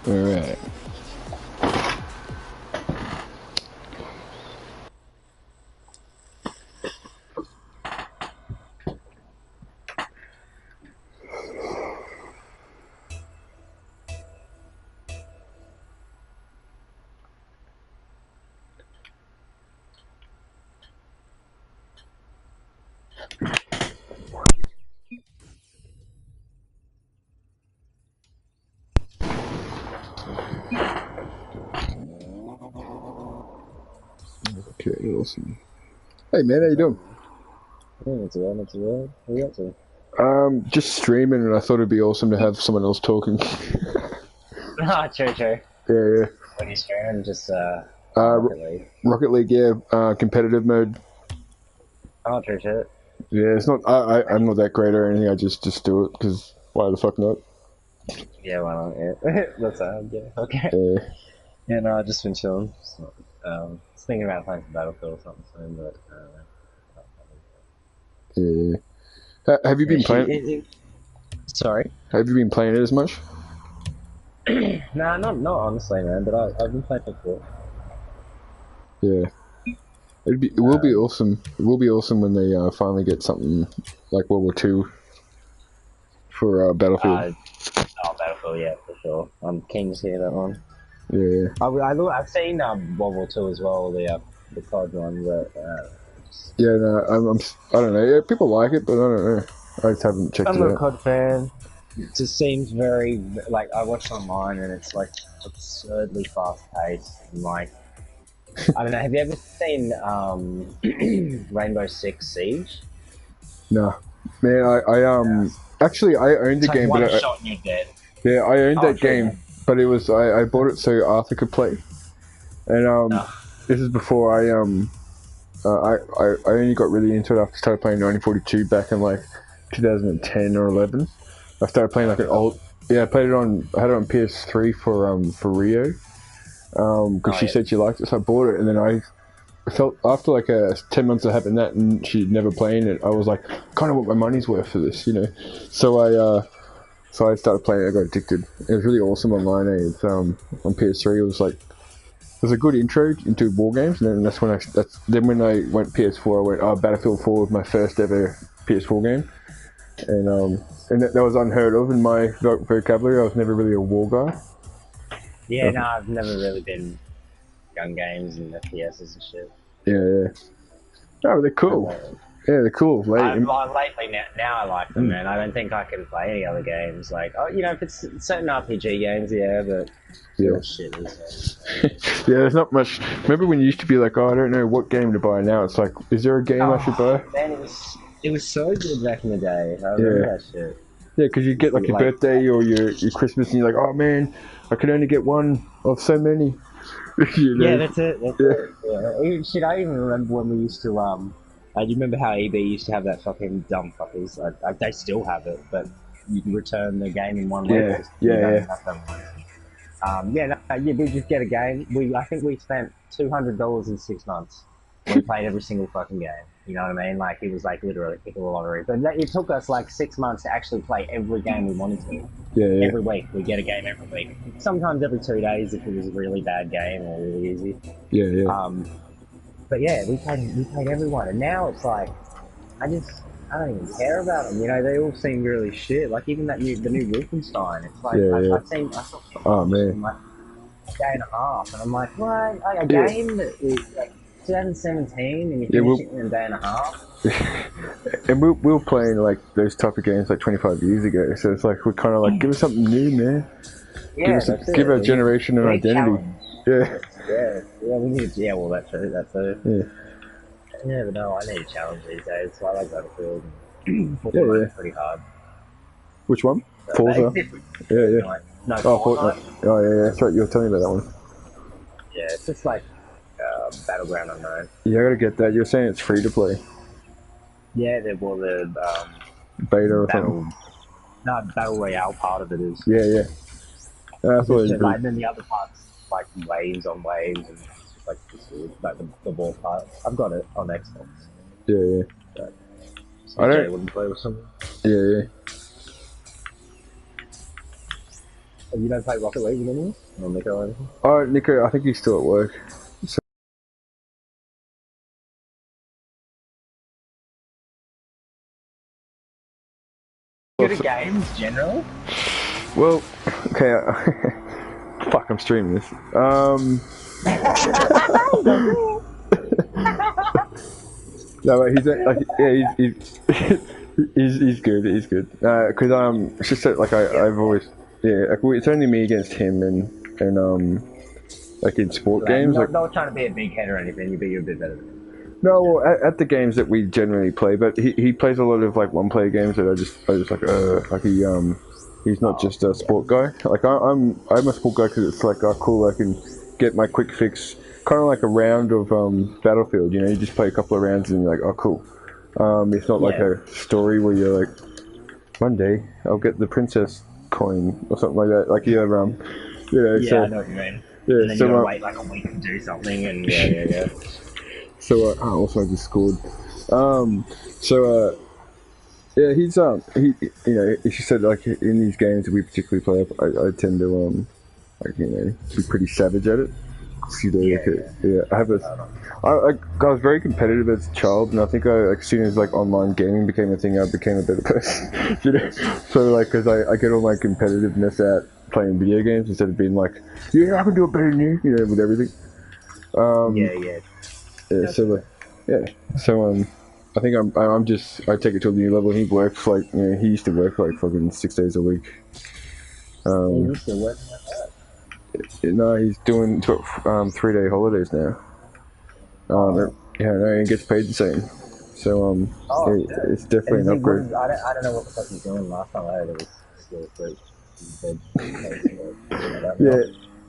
Alright. Okay, awesome. Hey man, how you doing? Yeah, not too bad, not too bad. What are you up to? Just streaming, and I thought it'd be awesome to have someone else talking. Ah, true, true. Yeah, What are you streaming? Just, yeah. Rocket League. Rocket League, yeah. Competitive mode. Oh, true, true. Yeah, it's not. I'm not that great or anything. I just do it because why the fuck not? Yeah, why not? Yeah. That's yeah. Okay. Yeah, Yeah, no, I just been chilling. So, just thinking about playing some Battlefield or something soon, but, yeah. Have you yeah, been playing? Sorry? Have you been playing it as much? Nah, not honestly, man, but I've been playing before. Yeah. It will be Um, awesome. It will be awesome when they finally get something like World War Two for Battlefield. uh, Battlefield, yeah, for sure. I'm keen to see that one. Yeah, I've seen World War Two as well, the COD one, but yeah. No, I don't know. Yeah, people like it, but I don't know. I just haven't checked I'm it not a out. COD fan. It just seems very like I watched online and it's like absurdly fast paced and like I don't know. Have you ever seen Rainbow Six Siege? No, man. Yeah. actually I owned the It's like game, but one shot and you're dead. yeah, I owned Oh, that true, game, man. but it was I bought it so Arthur could play, and No. this is before I only got really into it after I started playing 1942 back in like 2010 or 11. I started playing like an Okay. old. Yeah, I played it on. I had it on PS3 for Rio. Because Oh she yeah. said she liked it, so I bought it, and then I felt after like 10 months of having that, and she'd never playing it, I was like, kind of want my money's worth for this, you know. So I started playing it. I got addicted. It was really awesome online. It's on PS3. It was like it was a good intro into war games, and then that's when I went PS4. I went Battlefield 4 was my first ever PS4 game, and that was unheard of in my vocabulary. I was never really a war guy. Yeah, Uh, no, I've never really been gun games and FPSs and shit. yeah, yeah. Oh, they're And, cool. Yeah, they're cool. lately now I like them, man. I don't think I can play any other games. Like, oh, if it's certain RPG games, yeah, but they're Yeah. all shit these days. Yeah, there's not much. Remember when you used to be like, oh, I don't know what game to buy now? It's like, is there a game I should Oh buy? man, it was so good back in the day. I remember Yeah. that shit. Yeah, because you get like your Like, birthday or your Christmas and you're like, oh man, I can only get one of so many. you yeah, know? that's it. That's Yeah. it. Yeah. Shit, I even remember when we used to do you remember how EB used to have that fucking dumb fuckers? They still have it, but you can return the game in 1 week. Yeah. Just you Yeah. don't Yeah. even have to have money. Yeah, no, yeah, we just get a game. I think we spent $200 in 6 months. We played every single fucking game. You know what I mean? Like it was like literally picking the lottery. But it took us like 6 months to actually play every game we wanted to. Yeah. Yeah. Every week we get a game every week. Sometimes every 2 days if it was a really bad game or really easy. Yeah. Yeah. Um, but yeah, we played everyone, and now it's like I don't even care about them. They all seem really shit. Like even the new Wolfenstein. It's like Yeah. Yeah. I saw Oh footage man. from like a day and a half, and I'm like, what? Like a Yeah. game that is like 2017, and you're Yeah. finishing it in a day and a half. And we were playing like those type of games like 25 years ago, so it's like we're kind of like give us something new, man. Yeah, that's Give it. our generation an We need identity. challenge. Yeah. Yeah, we need. Yeah, well, that's it. That's it. Yeah. I never know. I need a challenge these days, so I like Battlefield. Yeah. Fortnite's Yeah. pretty hard. Which one? But it's Forza. different. Yeah. Yeah. No, Oh, Fortnite. Fortnite. Oh, yeah, yeah. That's right. You were telling me about that one. Yeah, it's just like Battleground Unknown. Yeah, I gotta get that. You're saying it's free to play. Yeah, the Beta or something. battle, no, battle royale part of it is. Yeah, yeah. I thought it was Like, good. and then the other parts like waves on waves and it's just like like the ball part. I've got it on Xbox. Yeah, yeah. But I Jay don't. wouldn't play with someone. Yeah, yeah. You don't play Rocket League anymore? Or Nico or anything? Oh, Nico, I think he's still at work. So, Good at games, generally? well, okay. Fuck, I'm streaming this. No, but he's like, yeah, he's good. He's good. Cause it's just that, like I've always, yeah, like, it's only me against him and like in sport games. Like, not trying to be a big head or anything, but you're a bit better than me. no, well, at the games that we generally play, but he plays a lot of like one player games that I just like he's not just a sport guy. Like I'm a sport guy because it's like cool. I can get my quick fix, kind of like a round of Battlefield. You know, you just play a couple of rounds and you're like, oh cool. It's not like a story where you're like, one day I'll get the princess coin or something like that. Like you know, Yeah, so, I know what you mean. yeah, And then so you gotta wait like a week to do something, and yeah. so also I just scored. Yeah, he's he you know, as you said, like in these games that we particularly play, I tend to like, you know, be pretty savage at it. You know, I have a I was very competitive as a child, and I think like, as soon as like online gaming became a thing, I became a better person. You know, so like because I get all my competitiveness out playing video games instead of being like, yeah, I can do it better than you know, with everything. Yeah, so like, yeah, so I think I'm just I take it to a new level. He works like, you know, he used to work like fucking 6 days a week. You still working like that? No, he's doing 3-day holidays now. Yeah, no, he gets paid the same. So it's definitely an upgrade. I don't know what the fuck he's doing. Last time I heard it was still free.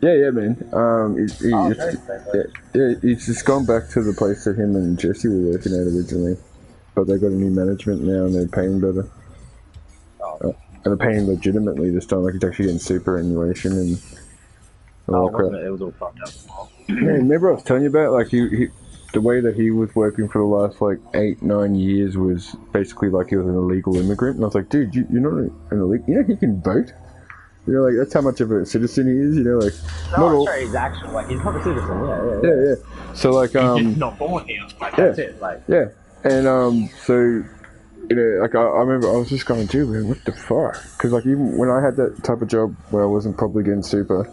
Yeah, man. He's just gone back to the place that him and Jesse were working at originally, but they got a new management now and they're paying better. And they're paying legitimately this time. Like he's actually getting superannuation and all that crap. It was all fucked up. Man, remember I was telling you about like he the way that he was working for the last like 8-9 years was basically like he was an illegal immigrant, and I was like, dude, you're not an illegal. You know he can vote. You know, like that's how much of a citizen he is. You know, like not all. Sure, he's actually like he's not a citizen. Yeah. So like he's just not born here. Like that's it. Like and so you know, like I remember I was just going, dude, man, what the fuck? Because like even when I had that type of job where I wasn't probably getting super,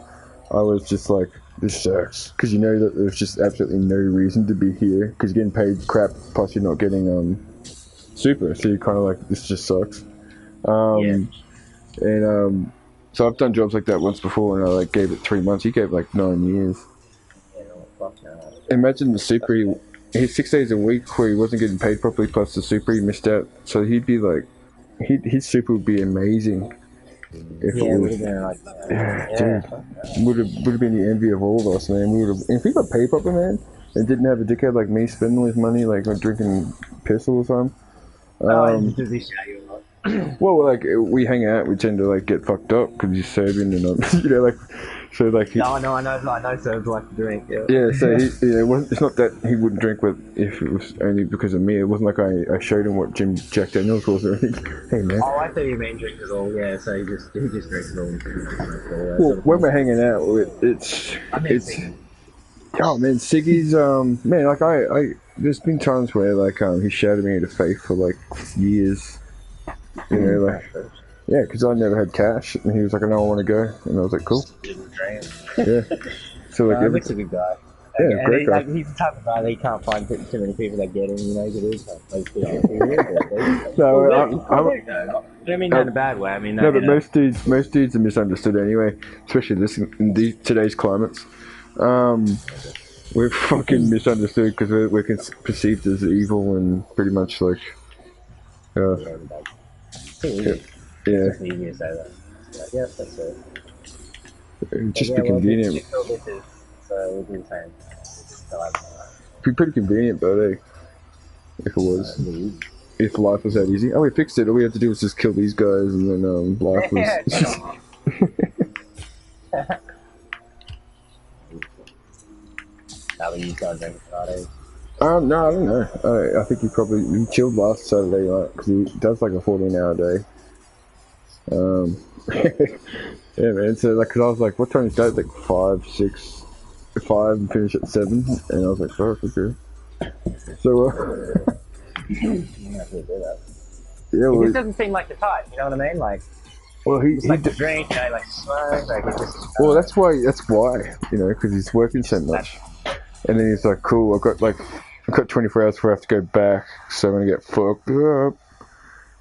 I was just like, this sucks. Because you know that there's just absolutely no reason to be here because you're getting paid crap, plus you're not getting super. So you're kind of like, this just sucks. And so I've done jobs like that once before, and I like gave it 3 months. He gave like 9 years. Imagine the super. He's 6 days a week where he wasn't getting paid properly, plus the super he missed out. So he'd be like, his super would be amazing. If it was, dude, would have been the envy of all of us, man. We would have, if he got paid properly, man, and didn't have a dickhead like me spending his money like drinking piss all the time. Well, like we hang out, we tend to like get fucked up because he's Serbian and you know, like so like. I know Serbs like to drink. Yeah, so it's not that he wouldn't drink with if it was only because of me. It wasn't like I showed him what Jack Daniels was or anything. Hey man. Oh, I thought you meant drink it all. Yeah, so he just drinks it all. Well, when we're hanging out, it's oh man, Siggy's man, like I there's been times where like he shouted me into faith for like years. You know, like, yeah, because I never had cash, and he was like, I know I want to go, and I was like, cool. Yeah. So like, he's a good guy. Yeah, great guy. Like, he's the type of guy that he can't find too many people that get him. You know, it is. I don't mean that in a bad way. I mean, no, but most dudes are misunderstood anyway, especially in today's climates. We're fucking misunderstood because we're perceived as evil and pretty much like. Yeah. It's easy to say that. Like, yes, that's it. It'd just be convenient. So we'll do the same. It'd be pretty convenient, but if it was. If life was that easy. Oh, we fixed it. All we had to do was just kill these guys, and then life was. How you start drinking Fridays? No, I don't know. I think he chilled last Saturday night because he does like a 14-hour day. Yeah, man. So like, cause I was like, what time you start? Like 5, 6, 5, and finish at 7, and I was like, fuck, okay. So I'm gonna have to do that. yeah, He well, just doesn't seem like the type. You know what I mean? Like, well, just like to drink, you know, like to smoke, like he just. well, that's why, you know, because he's working so much, and then he's like, cool, I've got 24 hours before I have to go back, so I'm gonna get fucked up,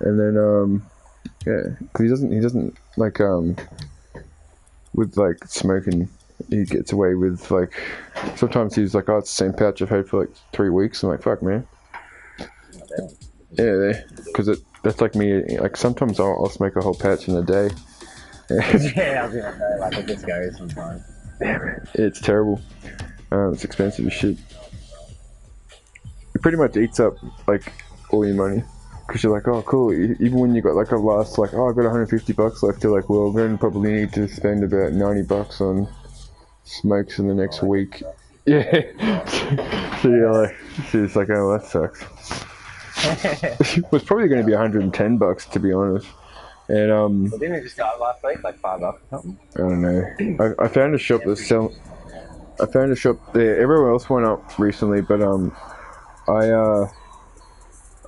and then yeah, because he doesn't like with like smoking. He gets away with like sometimes he's like, oh, it's the same pouch I've had for like 3 weeks. I'm like, fuck, man. Yeah, because that's like me. Like sometimes I'll smoke a whole patch in a day. Yeah, I was gonna say, like, it just goes sometimes. Yeah, man. It's terrible. It's expensive as shit. It pretty much eats up like all your money. Because you're like, oh, cool. Even when you got like a last, like, oh, I've got $150 left, you're like, well, I'm going to probably need to spend about $90 on smokes in the next week. Yeah. So you're like, she's like, oh, that sucks. It was probably going to be $110 to be honest. And Well, didn't it just go last week, like $5 or something? I don't know. I found a shop that's sell. I found a shop there. Everywhere else went up recently, but I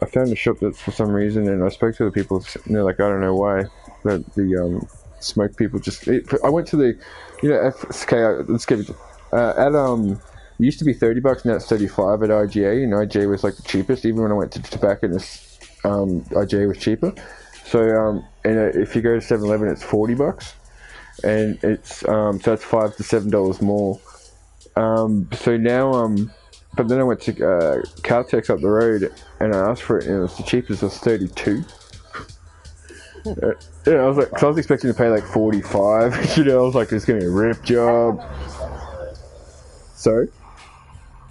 found a shop that for some reason, and I spoke to the people, and they're like, I don't know why, but the smoke people just. I went to the, you know, let's give it. It used to be $30, now it's 35 at IGA, and IGA was like the cheapest. Even when I went to tobacconist, IGA was cheaper. So and if you go to 7-Eleven, it's $40, and it's so that's $5 to $7 more. So now but then I went to Caltex up the road and I asked for it, and it was the cheapest. It was 32. Yeah, I was like, cause I was expecting to pay like 45. You know, I was like, it's gonna be a rip job. So,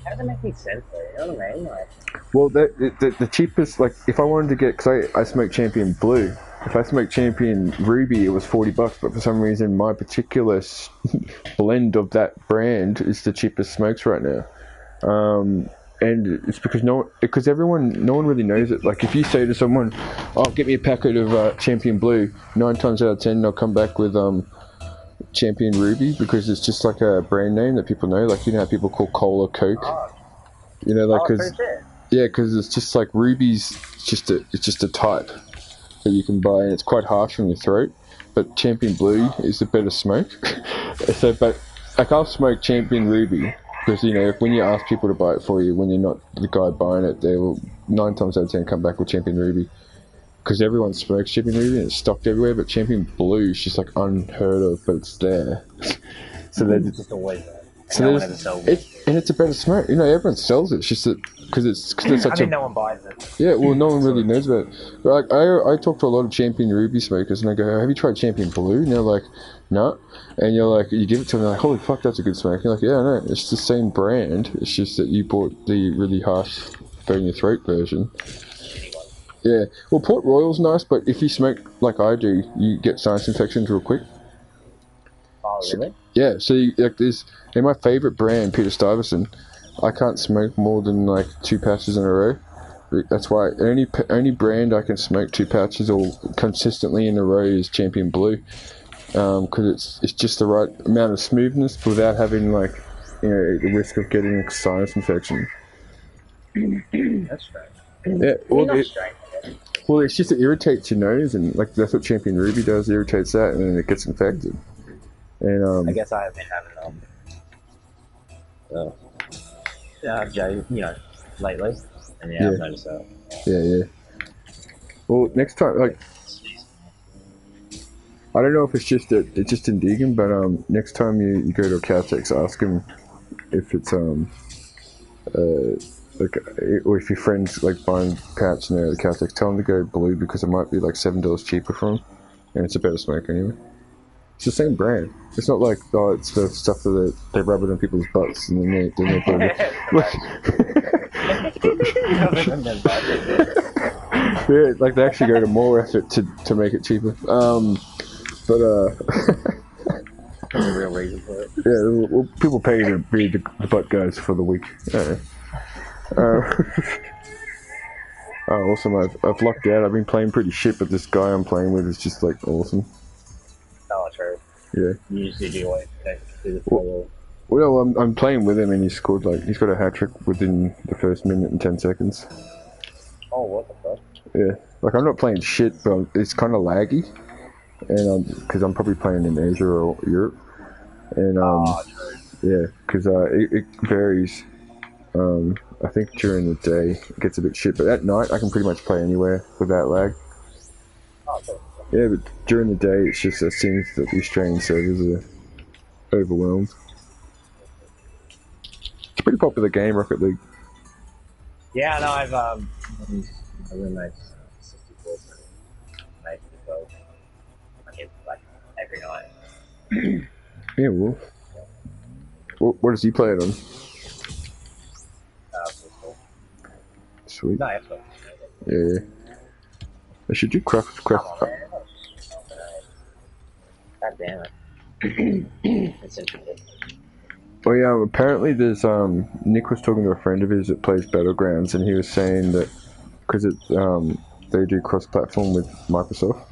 How does it make any sense though? You know what I mean? Like, well, the cheapest, like, if I wanted to get, cause I smoke Champion Blue. If I smoked Champion Ruby, it was $40, but for some reason, my particular blend of that brand is the cheapest smokes right now. And it's because no one really knows it. Like if you say to someone, "Oh, get me a packet of Champion Blue," 9 times out of 10 they'll come back with Champion Ruby because it's just like a brand name that people know. Like you know how people call cola Coke. You know, like because it's just like Ruby's it's just a type that you can buy, and it's quite harsh on your throat. But Champion Blue is a better smoke. So, but like I'll smoke Champion Ruby. Because, you know, when you ask people to buy it for you, when you're not the guy buying it, they will 9 times out of 10 come back with Champion Ruby. Because everyone smokes Champion Ruby and it's stocked everywhere, but Champion Blue is just like unheard of, but it's there. So they're just always there. So no one ever sells it. And it's a better smoke. You know, everyone sells it. It's just that because it's such I mean, no one buys it. Yeah, well, no one really knows about it. But like, I talk to a lot of Champion Ruby smokers, and I go, "Have you tried Champion Blue?" And they're like, "No." And you're like, you give it to them, they're like, "Holy fuck, that's a good smoke." And you're like, "Yeah, no, it's the same brand. It's just that you bought the really harsh, burn your throat version." Yeah. Well, Port Royal's nice, but if you smoke like I do, you get sinus infections real quick. Oh, really? Yeah. So like there's, and my favorite brand, Peter Stuyvesant, I can't smoke more than like 2 pouches in a row. That's why only brand I can smoke 2 pouches or consistently in a row is Champion Blue, because it's just the right amount of smoothness without having like, you know, the risk of getting a sinus infection. That's strange. Yeah, well, it's just it irritates your nose, and like that's what Champion Ruby does. It irritates that, and then it gets infected. And I guess I have been having Jay, you know, lately, and yeah, I've noticed that. Yeah. Well, next time, like, I don't know if it's just in Deegan, but next time you go to a Caltex, ask him if it's like, or if your friend's like buying pouch now at the Caltex, tell them to go blue because it might be like $7 cheaper for them, and it's a better smoke anyway. It's the same brand. It's not like, oh, it's the stuff that they rub it on people's butts and then they put it. Yeah, like they actually go to more effort to make it cheaper. There's a real reason for it. Yeah, well, people pay to be the butt guys for the week. Oh, awesome! I've lucked out. I've been playing pretty shit, but this guy I'm playing with is just like awesome. Oh, true. Yeah. You usually do what? Do the Well, follow. well, I'm playing with him, and he scored he's got a hat trick within the first minute and 10 seconds. Oh, what the fuck? Yeah, like I'm not playing shit, but it's kind of laggy, and because I'm probably playing in Asia or Europe, and Oh, true. yeah, because it varies. I think during the day it gets a bit shit, but at night I can pretty much play anywhere without lag. Oh, cool. Yeah, but during the day it's just it seems that the Australian servers are overwhelmed. It's a pretty popular game, Rocket League. Yeah, no, I've my roommate's 64, mate, so I get like every night. Yeah, well, what does he play it on? Football. Sweet. No, that's what. Yeah. I should do craft. Come on, man. God damn it. It's interesting. Oh yeah, apparently there's Nick was talking to a friend of his that plays Battlegrounds, and he was saying that because they do cross-platform with Microsoft,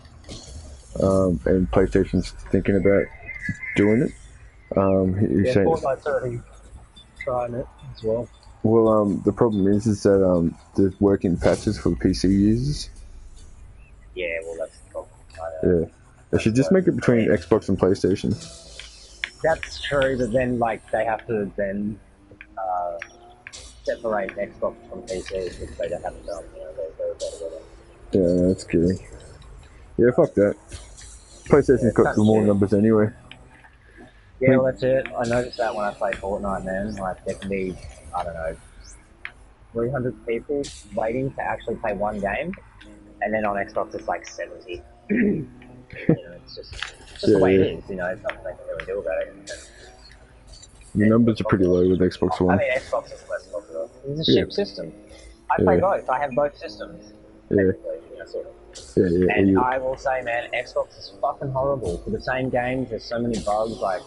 and PlayStation's thinking about doing it. He's Yeah, saying, Fortnite's already trying it as well. well, the problem is that there's working patches for the PC users. Yeah, well, that's the problem. Yeah, they should just make it between Xbox and PlayStation. That's true, but then like they have to then separate Xbox from PC because they don't have done. You know, they're better with it. Yeah, no, that's kidding. Yeah, fuck that. PlayStation's got some more numbers anyway. Yeah, well, that's it. I noticed that when I play Fortnite, man. Like there can be, I don't know, 300 people waiting to actually play one game, and then on Xbox it's like 70. You know, it's just the way it is. You know, it's nothing they can really do about it. The numbers are pretty low with Xbox I One. mean, Xbox is less popular. It's a ship system. I play both. I have both systems. Yeah. You know, sort of. Yeah. And I will say, man, Xbox is fucking horrible. For the same games, there's so many bugs. Like,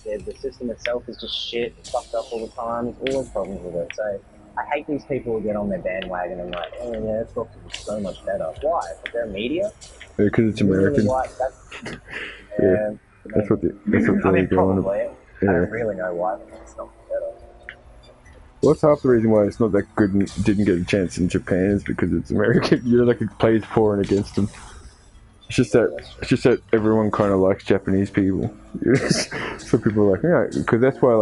the system itself is just shit. It's fucked up all the time. There's always problems with it. So I hate these people who get on their bandwagon and like, oh yeah, Xbox is so much better. Why? Because they're media? Because it's American. Really Yeah. That's what they're going about. I don't really know why, but it's not better. Well, that's half the reason why it's not that good and didn't get a chance in Japan is because it's American. You know, like it plays for and against them. It's just that everyone kind of likes Japanese people. So people are like, yeah, because that's why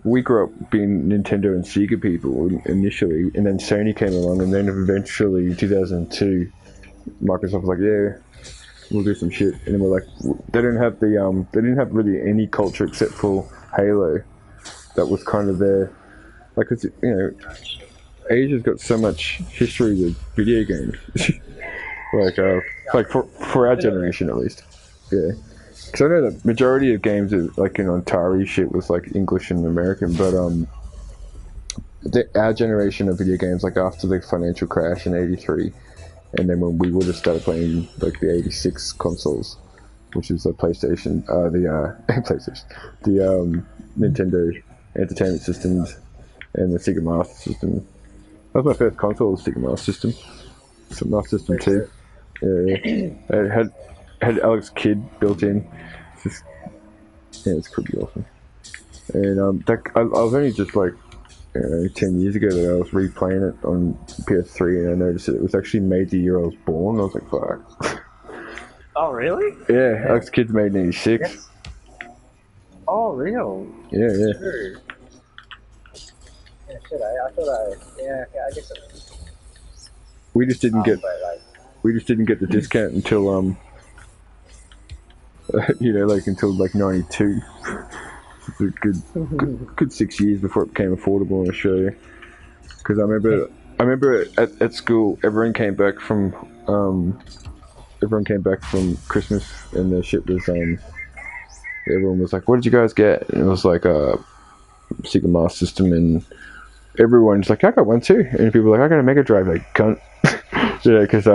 we grew up being Nintendo and Sega people initially, and then Sony came along, and then eventually in 2002, Microsoft was like, yeah, we'll do some shit, and then we're like, they didn't have really any culture except for Halo. That was kind of their, like, cause, Asia's got so much history with video games. like for our generation at least. Yeah. Because I know the majority of games are like Atari shit was like English and American, but our generation of video games, like after the financial crash in '83, and then when we would have started playing like the '86 consoles, which is the PlayStation, PlayStation, the Nintendo Entertainment Systems, and the Sega Master System. That was my first console, the Sega Master System. So Master System 2. Yeah. It had Alex Kidd built in. It's pretty awesome. And I was only just like 10 years ago that I was replaying it on PS3, and I noticed that it was actually made the year I was born. I was like, fuck. Oh, really? Yeah, Alex Kidd's made in '86. Yes. Oh, real? Yeah. True. Yeah, should I? I guess We just didn't get the discount until until like '92. A good 6 years before it became affordable in Australia. Because I remember at school, everyone came back from Christmas, and the shit was everyone was like, "What did you guys get?" And it was like a Sega Master System, and everyone's like, "I got one too," and people were like, "I got a Mega Drive," like cunt. Yeah, because